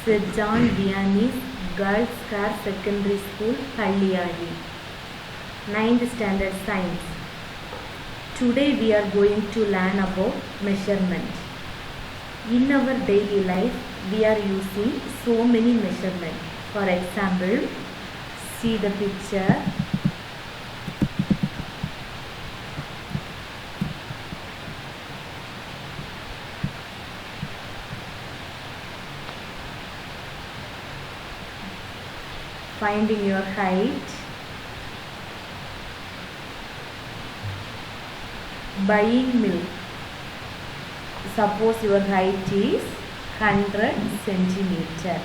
St. John Vianney's Girls Higher Secondary School, Palliyadi. 9th Standard Science. Today we are going to learn about measurement. In our daily life, we are using so many measurements. For example, see the picture. Finding your height, buying milk. Suppose your height is 100 centimeter.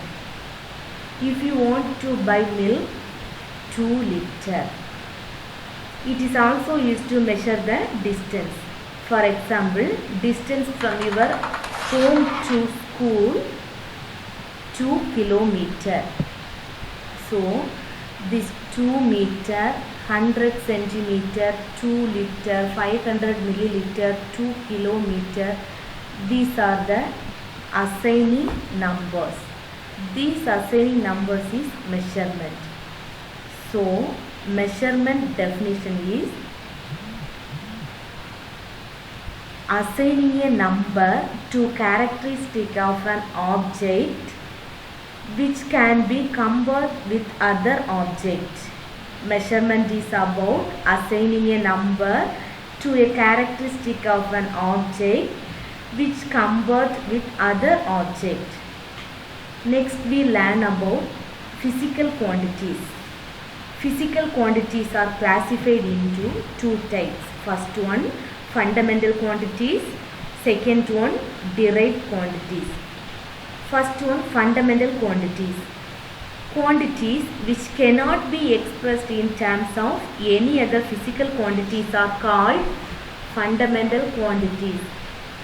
If you want to buy milk, 2 liter. It is also used to measure the distance. For example, distance from your home to school, 2 kilometer. So, this 2 meter, 100 centimeter, 2 liter, 500 milliliter, 2 kilometer, these are the assigning numbers. These assigning numbers is measurement. So, measurement definition is assigning a number to characteristic of an object which can be compared with other objects. Measurement is about assigning a number to a characteristic of an object which compared with other objects. Next we learn about physical quantities. Physical quantities are classified into 2 types. First one, fundamental quantities. Second one, derived quantities. First one, fundamental quantities. Quantities which cannot be expressed in terms of any other physical quantities are called fundamental quantities.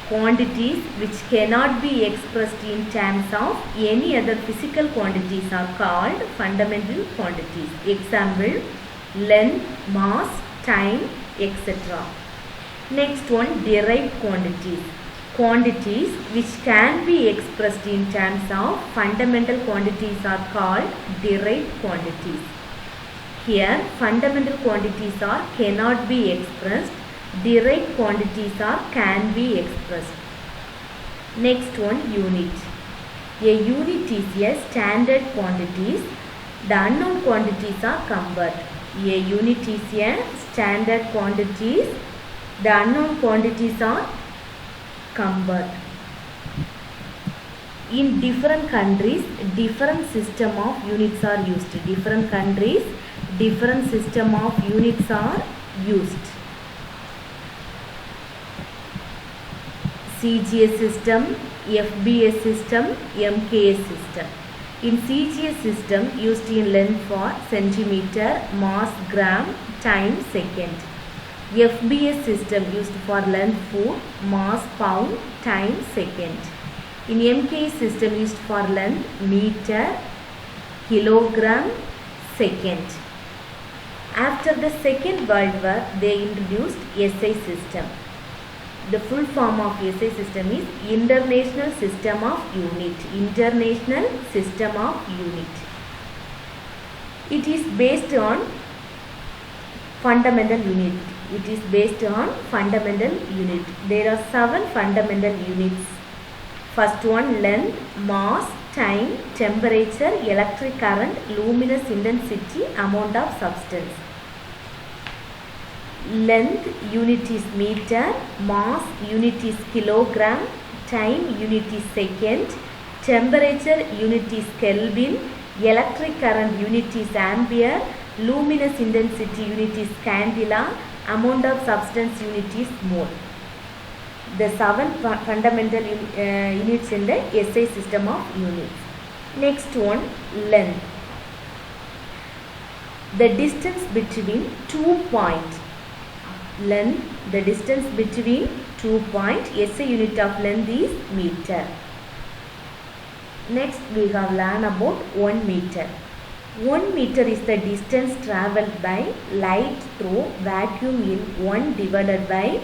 Quantities which cannot be expressed in terms of any other physical quantities are called fundamental quantities. Example, length, mass, time, etc. Next one, derived quantities. Quantities which can be expressed in terms of fundamental quantities are called derived quantities. Here, fundamental quantities are cannot be expressed. Derived quantities are can be expressed. Next one, unit. A unit is a standard quantities. The unknown quantities are compared. A unit is a standard quantities. The unknown quantities are compared. In different countries, different system of units are used. Different countries, different system of units are used. CGS system, FBS system, MKS system. In CGS system, used in length for centimeter, mass, gram, time, second. FBS system used for length foot, mass, pound, time, second. In MKS system used for length, meter, kilogram, second. After the Second World War, they introduced SI system. The full form of SI system is International System of Unit. International System of Unit. It is based on fundamental unit. It is based on fundamental unit. There are 7 fundamental units. First one, length, mass, time, temperature, electric current, luminous intensity, amount of substance. Length unit is meter, mass unit is kilogram, time unit is second, temperature unit is Kelvin, electric current unit is ampere, luminous intensity unit is candela, amount of substance unit is mole. The 7 fundamental units in the SI system of units. Next one, length. The distance between 2 points. Length, the distance between 2 points, SI unit of length is meter. Next we have learned about 1 meter. 1 meter is the distance travelled by light through vacuum in 1 divided by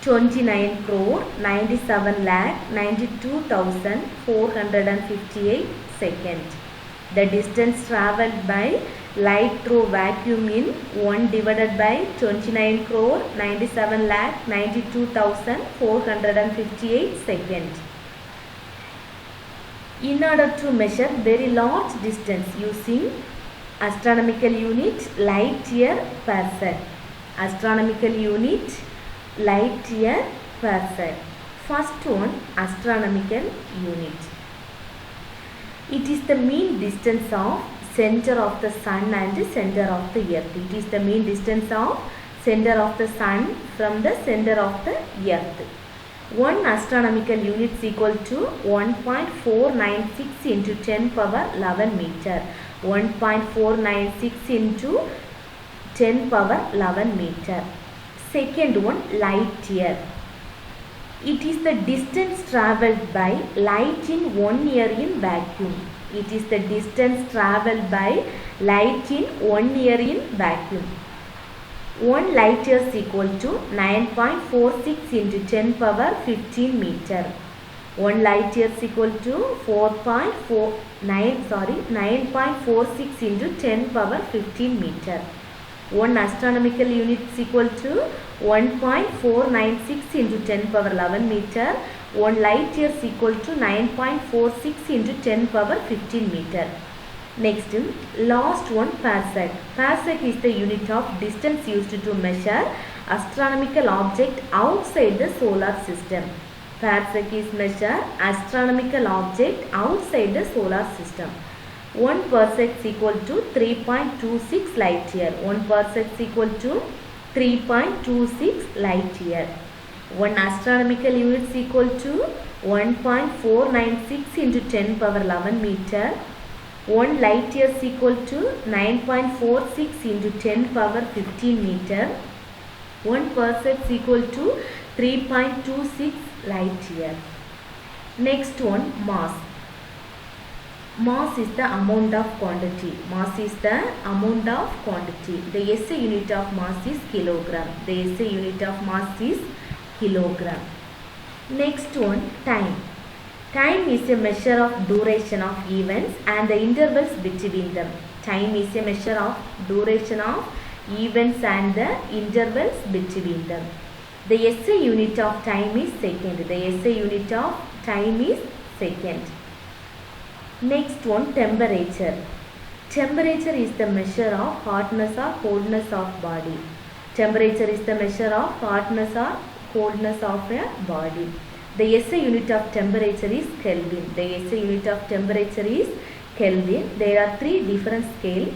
29 crore 97 lakh 92,458 seconds. The distance travelled by light through vacuum in 1 divided by 29 crore 97 lakh 92,458 seconds. In order to measure very large distance using astronomical unit light year per second. Astronomical unit light year per second. First one, astronomical unit. It is the mean distance of center of the sun and center of the earth. It is the mean distance of center of the sun from the center of the earth. 1 astronomical unit is equal to 1.496 into 10 power 11 meter. 1.496 into 10 power 11 meter. Second one, light year. It is the distance travelled by light in 1 year in vacuum. It is the distance travelled by light in 1 year in vacuum. 1 light year is equal to 9.46 into 10 power 15 meter. 1 light year is equal to 9.46 into 10 power 15 meter. 1 astronomical unit is equal to 1.496 into 10 power 11 meter. 1 light year is equal to 9.46 into 10 power 15 meter. Next, last one, parsec. Parsec is the unit of distance used to measure astronomical object outside the solar system. Parsec is measure astronomical object outside the solar system. 1 parsec is equal to 3.26 light year. 1 parsec is equal to 3.26 light year. 1 astronomical unit is equal to 1.496 into 10 power 11 meter. 1 light year is equal to 9.46 into 10 power 15 meter. 1 parsec is equal to 3.26 light year. Next one, mass. Mass is the amount of quantity. Mass is the amount of quantity. The SI unit of mass is kilogram. The SI unit of mass is kilogram. Next one, time. Time is a measure of duration of events and the intervals between them. Time is a measure of duration of events and the intervals between them. The SI unit of time is second. The SI unit of time is second. Next one, temperature. Temperature is the measure of hotness or coldness of body. Temperature is the measure of hotness or coldness of a body. The SI unit of temperature is Kelvin. The SI unit of temperature is Kelvin. There are 3 different scales.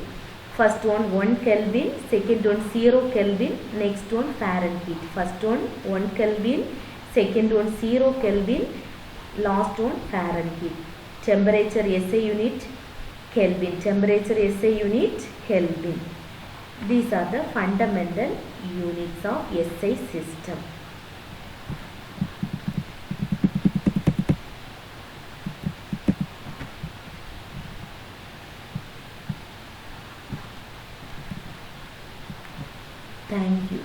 First one 1 Kelvin, second one 0 Kelvin, next one Fahrenheit. First one 1 Kelvin, second one 0 Kelvin, last one Fahrenheit. Temperature SI unit Kelvin. Temperature SI unit Kelvin. These are the fundamental units of SI system. Thank you.